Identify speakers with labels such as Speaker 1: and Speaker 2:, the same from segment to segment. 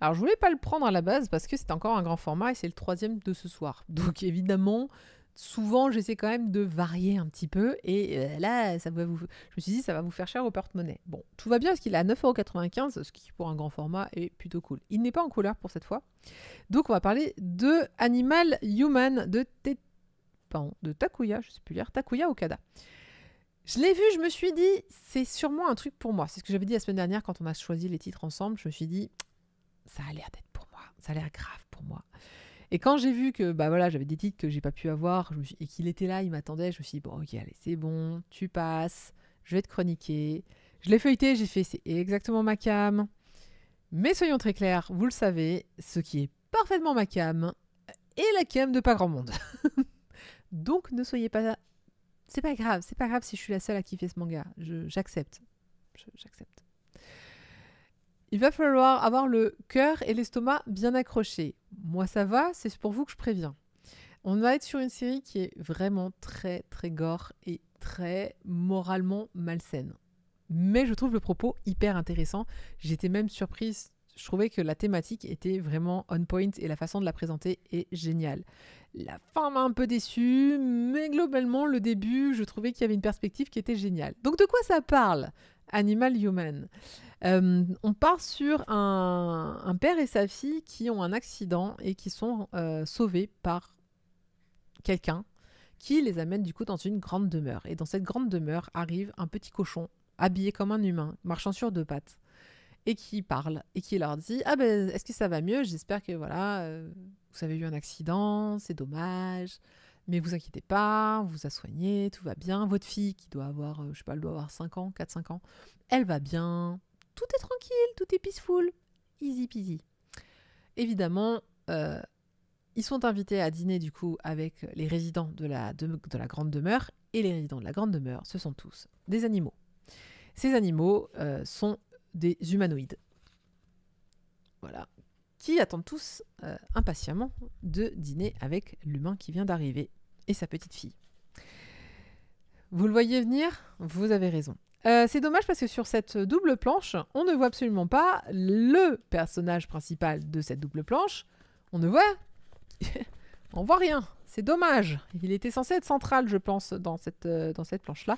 Speaker 1: Alors, je voulais pas le prendre à la base parce que c'était encore un grand format et c'est le 3e de ce soir. Donc, évidemment, souvent, j'essaie quand même de varier un petit peu. Et là, je me suis dit, ça va vous faire cher au porte-monnaie. Bon, tout va bien parce qu'il est à 9,95 €, ce qui, pour un grand format, est plutôt cool. Il n'est pas en couleur pour cette fois. Donc, on va parler de Animal Human de Takuya, je sais plus lire, Takuya Okada. Je l'ai vu, je me suis dit, c'est sûrement un truc pour moi. C'est ce que j'avais dit la semaine dernière quand on a choisi les titres ensemble. Je me suis dit, ça a l'air d'être pour moi. Ça a l'air grave pour moi. Et quand j'ai vu que voilà, j'avais des titres que j'ai pas pu avoir et qu'il était là, il m'attendait, je me suis dit, bon, ok, allez, c'est bon, tu passes, je vais te chroniquer. Je l'ai feuilleté, j'ai fait, c'est exactement ma cam. Mais soyons très clairs, vous le savez, ce qui est parfaitement ma cam est la cam de pas grand monde. Donc ne soyez pas... C'est pas grave si je suis la seule à kiffer ce manga. J'accepte. J'accepte. Il va falloir avoir le cœur et l'estomac bien accrochés. Moi, ça va, c'est pour vous que je préviens. On va être sur une série qui est vraiment très, très gore et très moralement malsaine. Mais je trouve le propos hyper intéressant. J'étais même surprise. Je trouvais que la thématique était vraiment on point et la façon de la présenter est géniale. La fin m'a un peu déçue, mais globalement, le début, je trouvais qu'il y avait une perspective qui était géniale. Donc de quoi ça parle, Animal Human? On part sur un père et sa fille qui ont un accident et qui sont sauvés par quelqu'un qui les amène du coup dans une grande demeure. Et dans cette grande demeure arrive un petit cochon habillé comme un humain, marchant sur 2 pattes, et qui parle et qui leur dit « Ah ben, est-ce que ça va mieux? J'espère que voilà, vous avez eu un accident, c'est dommage, mais vous inquiétez pas, on vous a soigné, tout va bien. Votre fille qui doit avoir, je sais pas, elle doit avoir 5 ans, 4-5 ans, elle va bien, tout est tranquille, tout est peaceful, easy peasy. » Évidemment, ils sont invités à dîner du coup avec les résidents de la grande demeure, et les résidents de la grande demeure, ce sont tous des animaux. Ces animaux sont des humanoïdes. Voilà. Qui attendent tous impatiemment de dîner avec l'humain qui vient d'arriver et sa petite fille. Vous le voyez venir? Vous avez raison. C'est dommage parce que sur cette double planche, on ne voit absolument pas le personnage principal de cette double planche. On ne voit... on voit rien. C'est dommage. Il était censé être central, je pense, dans cette planche-là.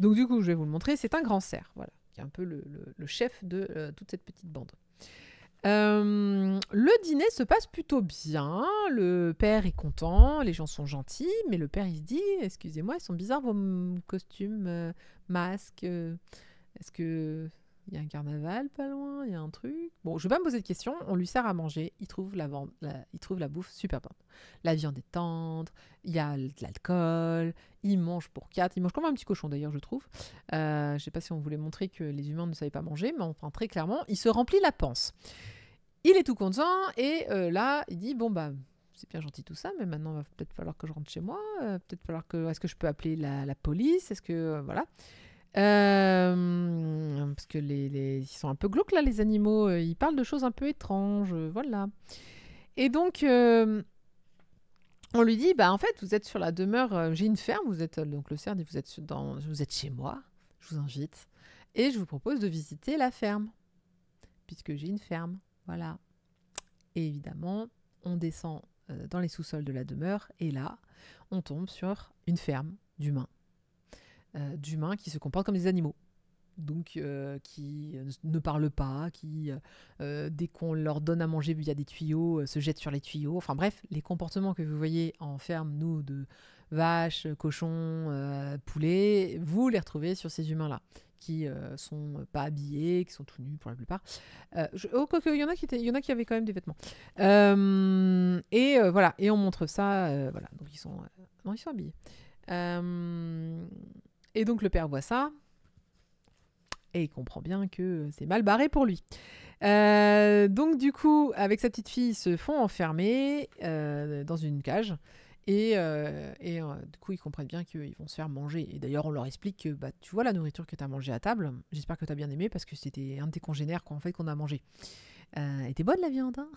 Speaker 1: Donc du coup, je vais vous le montrer. C'est un grand cerf, voilà, qui est un peu le chef de toute cette petite bande. Le dîner se passe plutôt bien. Le père est content, les gens sont gentils, mais le père il se dit « Excusez-moi, ils sont bizarres vos costumes, masques. Est-ce que il y a un carnaval pas loin? Il y a un truc ?» Bon, je vais pas me poser de questions. On lui sert à manger. Il trouve la bouffe super bonne. La viande est tendre. Il y a de l'alcool. Il mange pour 4. Il mange comme un petit cochon d'ailleurs, je trouve. Je sais pas si on voulait montrer que les humains ne savaient pas manger, mais enfin très clairement, il se remplit la panse. Il est tout content et là, il dit « Bon, bah, c'est bien gentil tout ça, mais maintenant, il va peut-être falloir que je rentre chez moi. Est-ce que je peux appeler la police? Est-ce que... voilà. » Parce que ils sont un peu glauques, là, les animaux. Ils parlent de choses un peu étranges. Voilà. Et donc, on lui dit « Bah, en fait, vous êtes sur la demeure. J'ai une ferme. Vous êtes... donc, le cerf dit « Vous êtes chez moi. Je vous invite. Et je vous propose de visiter la ferme. Puisque j'ai une ferme. » Voilà. Et évidemment, on descend dans les sous-sols de la demeure et là, on tombe sur une ferme d'humains. D'humains qui se comportent comme des animaux. Donc, qui ne parlent pas, qui, dès qu'on leur donne à manger via des tuyaux, se jettent sur les tuyaux. Enfin bref, les comportements que vous voyez en ferme, nous, de vaches, cochons, poulets, vous les retrouvez sur ces humains-là, qui sont pas habillés, qui sont tout nus pour la plupart. Quoique, il y en a qui avaient quand même des vêtements. Voilà, et on montre ça, voilà, donc ils sont habillés. Et donc le père voit ça, et il comprend bien que c'est mal barré pour lui. Donc du coup, avec sa petite fille, ils se font enfermer dans une cage. Et du coup, ils comprennent bien qu'ils vont se faire manger. Et d'ailleurs, on leur explique que tu vois la nourriture que tu as mangée à table. J'espère que tu as bien aimé parce que c'était un de tes congénères qu'on a mangé. Elle était bonne la viande, hein.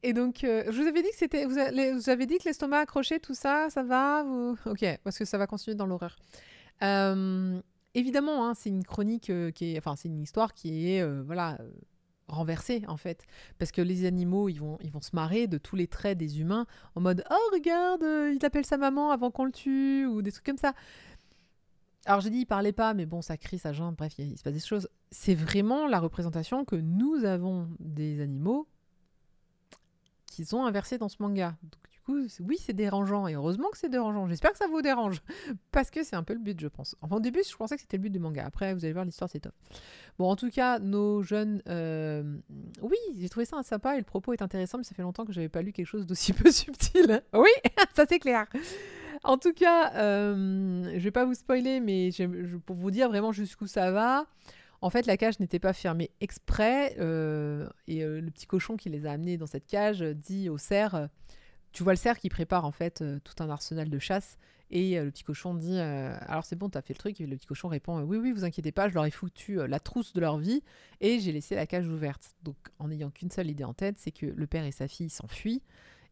Speaker 1: Et donc, je vous avais dit que c'était... Vous avez dit que l'estomac accroché, tout ça, ça va Ok, parce que ça va continuer dans l'horreur. évidemment, hein, c'est une chronique enfin, c'est une histoire qui est, renversée, en fait. Parce que les animaux, ils vont se marrer de tous les traits des humains en mode oh, regarde, il appelle sa maman avant qu'on le tue, ou des trucs comme ça. Alors, j'ai dit, il parlait pas, mais bon, ça crie, ça gêne, bref, il se passe des choses. C'est vraiment la représentation que nous avons des animaux qu'ils ont inversé dans ce manga. Donc, du coup, oui, c'est dérangeant. Et heureusement que c'est dérangeant. J'espère que ça vous dérange. Parce que c'est un peu le but, je pense. Enfin, au début, je pensais que c'était le but du manga. Après, vous allez voir, l'histoire, c'est top. Bon, en tout cas, nos jeunes... Oui, j'ai trouvé ça sympa et le propos est intéressant, mais ça fait longtemps que j'avais pas lu quelque chose d'aussi peu subtil. Oui, ça c'est clair. En tout cas, je vais pas vous spoiler, mais pour vous dire vraiment jusqu'où ça va... En fait, la cage n'était pas fermée exprès et le petit cochon qui les a amenés dans cette cage dit au cerf, tu vois le cerf qui prépare en fait tout un arsenal de chasse et le petit cochon dit alors c'est bon, t'as fait le truc et le petit cochon répond oui oui, vous inquiétez pas, je leur ai foutu la trousse de leur vie et j'ai laissé la cage ouverte. Donc en n'ayant qu'une seule idée en tête, c'est que le père et sa fille s'enfuient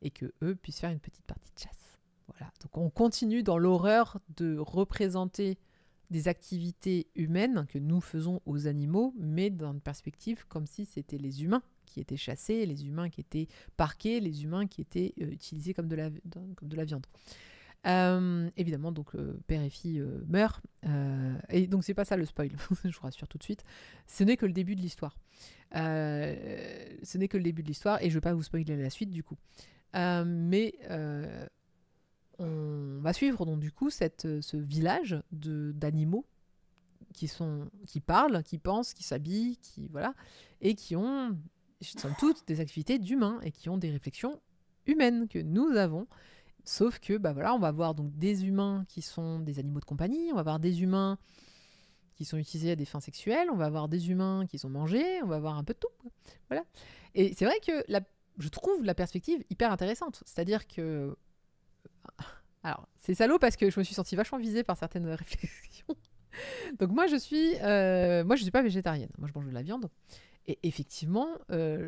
Speaker 1: et que eux puissent faire une petite partie de chasse. Voilà. Donc on continue dans l'horreur de représenter des activités humaines que nous faisons aux animaux, mais dans une perspective comme si c'était les humains qui étaient chassés, les humains qui étaient parqués, les humains qui étaient utilisés comme de la viande. Évidemment, donc père et fille meurent. Et donc c'est pas ça le spoil, je vous rassure tout de suite. Ce n'est que le début de l'histoire. Ce n'est que le début de l'histoire, et je vais pas vous spoiler la suite du coup. Mais on va suivre donc du coup ce village d'animaux qui parlent, qui pensent, qui s'habillent, voilà, et qui ont, somme toute, des activités d'humains et qui ont des réflexions humaines que nous avons. Sauf que, voilà, on va voir donc des humains qui sont des animaux de compagnie, on va voir des humains qui sont utilisés à des fins sexuelles, on va voir des humains qui sont mangés, on va voir un peu de tout. Voilà. Et c'est vrai que je trouve la perspective hyper intéressante. C'est-à-dire que alors, c'est salaud parce que je me suis sentie vachement visée par certaines réflexions. Donc moi, je suis pas végétarienne. Moi, je mange de la viande. Et effectivement,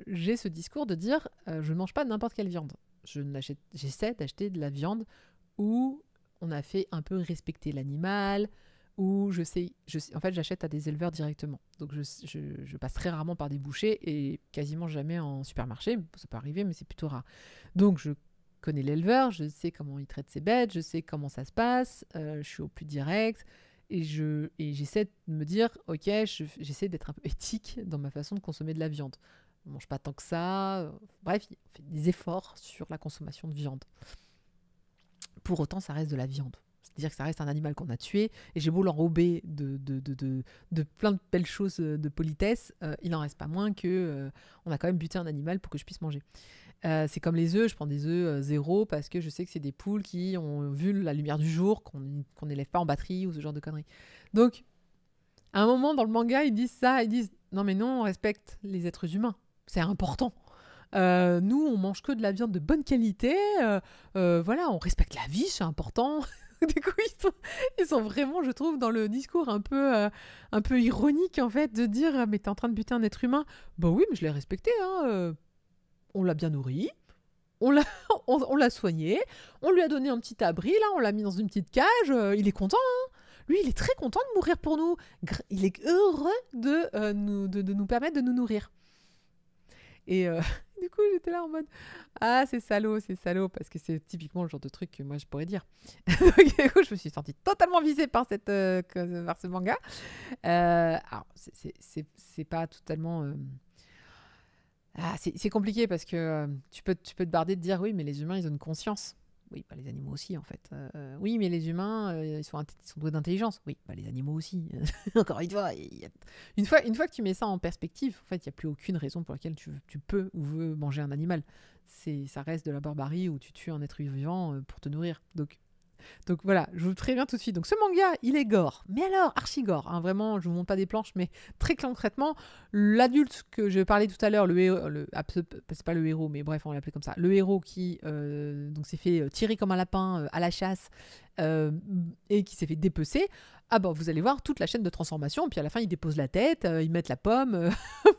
Speaker 1: j'ai ce discours de dire, je ne mange pas n'importe quelle viande. J'essaie d'acheter de la viande où on a fait un peu respecter l'animal, où en fait, j'achète à des éleveurs directement. Donc, je passe très rarement par des bouchers et quasiment jamais en supermarché. Ça peut arriver, mais c'est plutôt rare. Donc, je connais l'éleveur, je sais comment il traite ses bêtes, je sais comment ça se passe, je suis au plus direct et j'essaie de me dire ok, j'essaie d'être un peu éthique dans ma façon de consommer de la viande. On mange pas tant que ça, bref, on fait des efforts sur la consommation de viande. Pour autant, ça reste de la viande. C'est-à-dire que ça reste un animal qu'on a tué, et j'ai beau l'enrober de plein de belles choses de politesse, il n'en reste pas moins que on a quand même buté un animal pour que je puisse manger. C'est comme les œufs, je prends des œufs zéro parce que je sais que c'est des poules qui ont vu la lumière du jour, qu'on n'élève pas en batterie ou ce genre de conneries. Donc, à un moment dans le manga, ils disent ça, ils disent non mais non, on respecte les êtres humains, c'est important. Nous, on mange que de la viande de bonne qualité, voilà, on respecte la vie, c'est important. Du coup, ils sont vraiment, je trouve, dans le discours un peu ironique en fait, de dire mais t'es en train de buter un être humain. Bah oui, mais je l'ai respecté, hein. On l'a bien nourri, on l'a soigné, on lui a donné un petit abri, là, on l'a mis dans une petite cage, il est content, hein. Lui, il est très content de mourir pour nous. Il est heureux de nous permettre de nous nourrir. Et du coup, j'étais là en mode ah, c'est salaud, parce que c'est typiquement le genre de truc que moi je pourrais dire. Donc, du coup, je me suis sentie totalement visée par ce manga. Alors, c'est pas totalement. C'est compliqué parce que tu peux te barder de dire oui, mais les humains, ils ont une conscience. Oui, les animaux aussi, en fait. Oui, mais les humains, ils sont doués d'intelligence. Oui, les animaux aussi. Encore une fois, une fois que tu mets ça en perspective, en fait, il n'y a plus aucune raison pour laquelle tu peux ou veux manger un animal. Ça reste de la barbarie où tu tues un être vivant pour te nourrir. Donc voilà, je vous préviens tout de suite. Donc ce manga, il est gore. Mais alors, archi gore. Hein, vraiment, je vous montre pas des planches, mais très concrètement, l'adulte que je parlais tout à l'heure, c'est pas le héros, mais bref, on l'appelait comme ça. Le héros qui donc s'est fait tirer comme un lapin à la chasse et qui s'est fait dépecer. Ah bah vous allez voir toute la chaîne de transformation. Puis à la fin, ils déposent la tête, ils mettent la pomme.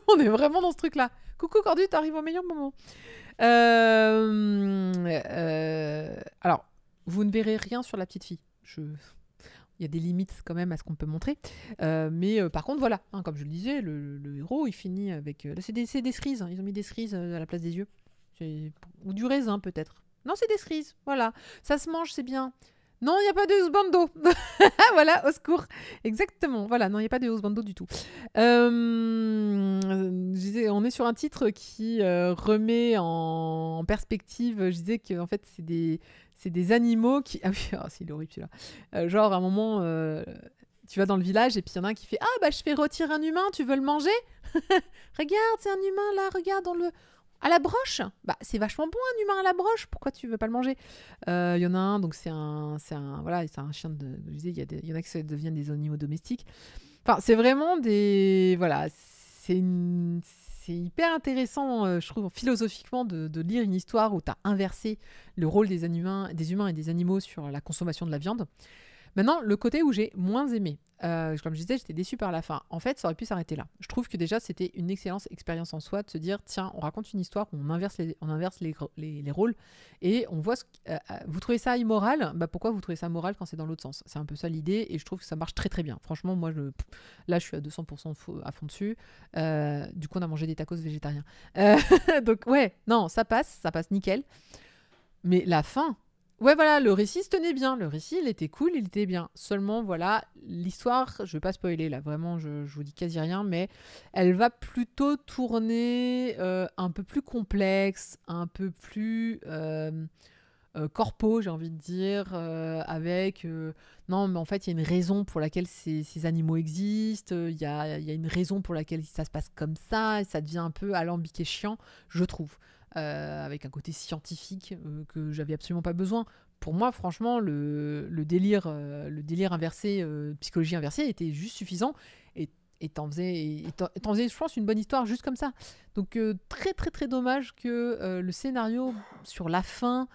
Speaker 1: On est vraiment dans ce truc-là. Coucou Cordu, t'arrives au meilleur moment. Alors. Vous ne verrez rien sur la petite fille. Il y a des limites quand même à ce qu'on peut montrer. Mais par contre, voilà, hein, comme je le disais, le héros, il finit avec... là, c'est des cerises, hein. Ils ont mis des cerises à la place des yeux. Ou du raisin, peut-être. Non, c'est des cerises, voilà. Ça se mange, c'est bien. Non, il n'y a pas de husbando. Voilà, au secours. Exactement, voilà, non, il n'y a pas de husbando du tout. Je disais, on est sur un titre qui remet en perspective, je disais que en fait, c'est des animaux qui... Ah oui, oh, c'est horrible celui-là. Genre, à un moment, tu vas dans le village et puis il y en a un qui fait « Ah, bah, je fais rôtir un humain, tu veux le manger ?» Regarde, c'est un humain là, regarde, à la broche. Bah, c'est vachement bon un humain à la broche, pourquoi tu veux pas le manger? Il y en a un, donc voilà, c'est un chien je disais, il y en a qui deviennent des animaux domestiques. Enfin, c'est vraiment voilà, c'est hyper intéressant, je trouve, philosophiquement, de lire une histoire où tu as inversé le rôle des humains et des animaux sur la consommation de la viande. Maintenant, le côté où j'ai moins aimé, comme je disais, j'étais déçue par la fin. En fait, ça aurait pu s'arrêter là. Je trouve que déjà, c'était une excellente expérience en soi de se dire, tiens, on raconte une histoire où on inverse les rôles et on voit vous trouvez ça immoral, bah pourquoi vous trouvez ça moral quand c'est dans l'autre sens? C'est un peu ça l'idée et je trouve que ça marche très très bien. Franchement, moi, là, je suis à 200% à fond dessus. Du coup, on a mangé des tacos végétariens. Donc, ouais, non, ça passe nickel. Mais la fin... Ouais, voilà, le récit se tenait bien. Le récit, il était cool, il était bien. Seulement, voilà, l'histoire, je ne vais pas spoiler là, vraiment, je vous dis quasi rien, mais elle va plutôt tourner un peu plus complexe, un peu plus corpo, j'ai envie de dire, avec... non, mais en fait, il y a une raison pour laquelle ces animaux existent, il y a une raison pour laquelle ça se passe comme ça, et ça devient un peu alambiqué chiant, je trouve. Avec un côté scientifique que j'avais absolument pas besoin. Pour moi, franchement, le délire inversé, psychologie inversée, était juste suffisant et t'en faisais, je pense, une bonne histoire juste comme ça. Donc très très très dommage que le scénario sur la fin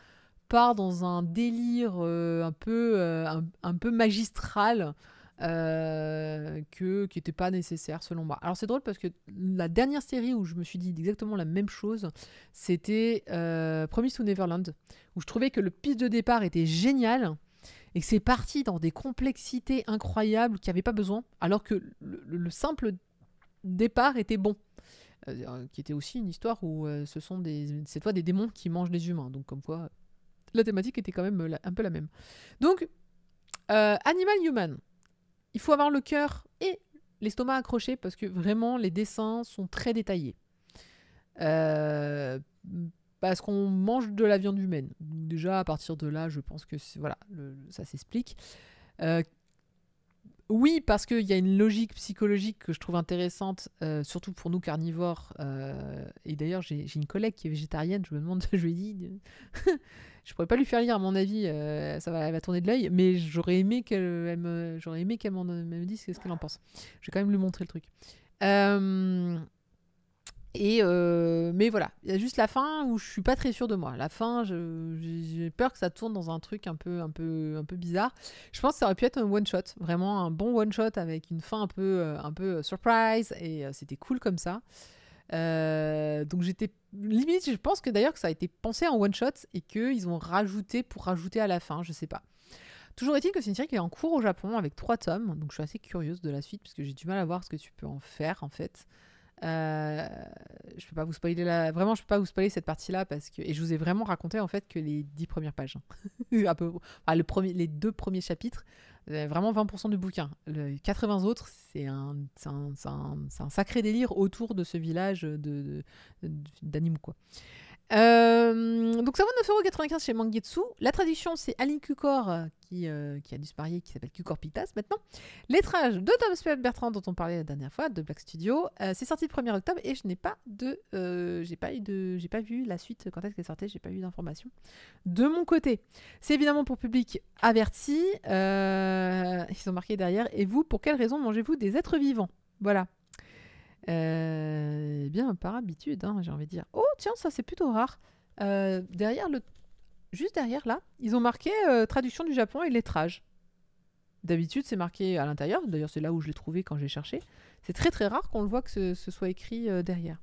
Speaker 1: part dans un délire un peu magistral qui n'était pas nécessaire selon moi. Alors c'est drôle parce que la dernière série où je me suis dit exactement la même chose, c'était Promise to Neverland, où je trouvais que le pitch de départ était génial et que c'est parti dans des complexités incroyables qui n'avaient pas besoin, alors que le simple départ était bon. Qui était aussi une histoire où ce sont cette fois des démons qui mangent des humains, donc comme quoi la thématique était quand même un peu la même. Donc Animal Human, il faut avoir le cœur et l'estomac accroché parce que vraiment les dessins sont très détaillés. Parce qu'on mange de la viande humaine. Déjà à partir de là, je pense que voilà, ça s'explique. Oui, parce qu'il y a une logique psychologique que je trouve intéressante, surtout pour nous carnivores. Et d'ailleurs, j'ai une collègue qui est végétarienne. Je me demande, je lui ai dit, je pourrais pas lui faire lire, à mon avis, elle va tourner de l'œil, mais j'aurais aimé qu'elle me dise ce qu'elle en pense. Je vais quand même lui montrer le truc. Mais voilà, il y a juste la fin où je suis pas très sûre de moi. La fin, j'ai peur que ça tourne dans un truc un peu bizarre. Je pense que ça aurait pu être un one shot, vraiment un bon one shot avec une fin un peu surprise et c'était cool comme ça. Donc j'étais limite, je pense que d'ailleurs que ça a été pensé en one shot et qu'ils ont rajouté pour rajouter à la fin, je sais pas. Toujours est-il que c'est une série qui est en cours au Japon avec 3 tomes, donc je suis assez curieuse de la suite parce que j'ai du mal à voir ce que tu peux en faire en fait. Je peux pas vous spoiler vraiment je peux pas vous spoiler cette partie là et je vous ai vraiment raconté en fait que les 10 premières pages un peu, enfin, les 2 premiers chapitres, vraiment 20% du bouquin, les 80 autres c'est un sacré délire autour de ce village d'animaux quoi. Donc ça vaut 9,95€ chez Mangetsu. La traduction c'est Aline Cucor qui a disparu, qui s'appelle Cucorpitas maintenant. Lettrage de Tom Bertrand dont on parlait la dernière fois de Black Studio. C'est sorti le 1er octobre et je n'ai pas j'ai pas vu la suite quand est-ce qu'elle sortait, j'ai pas eu d'informations de mon côté. C'est évidemment pour public averti. Ils ont marqué derrière. Et vous, pour quelle raison mangez-vous des êtres vivants? Voilà. Eh bien, par habitude, hein, j'ai envie de dire. Oh, tiens, ça c'est plutôt rare. Juste derrière, là, ils ont marqué traduction du Japon et lettrage. D'habitude, c'est marqué à l'intérieur. D'ailleurs, c'est là où je l'ai trouvé quand j'ai cherché. C'est très très rare qu'on le voit que ce soit écrit derrière.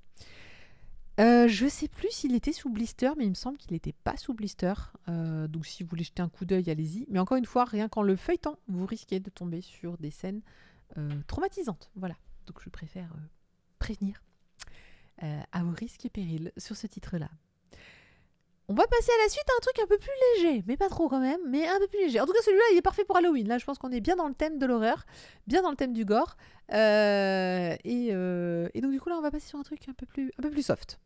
Speaker 1: Je sais plus s'il était sous blister, mais il me semble qu'il n'était pas sous blister. Donc si vous voulez jeter un coup d'œil, allez-y. Mais encore une fois, rien qu'en le feuilletant, vous risquez de tomber sur des scènes traumatisantes. Voilà. Donc je préfère prévenir à vos risques et périls sur ce titre-là. On va passer à la suite à un truc un peu plus léger, mais pas trop quand même, mais un peu plus léger. En tout cas, celui-là, il est parfait pour Halloween. Là, je pense qu'on est bien dans le thème de l'horreur, bien dans le thème du gore. Et donc, du coup, là, on va passer sur un truc un peu plus soft.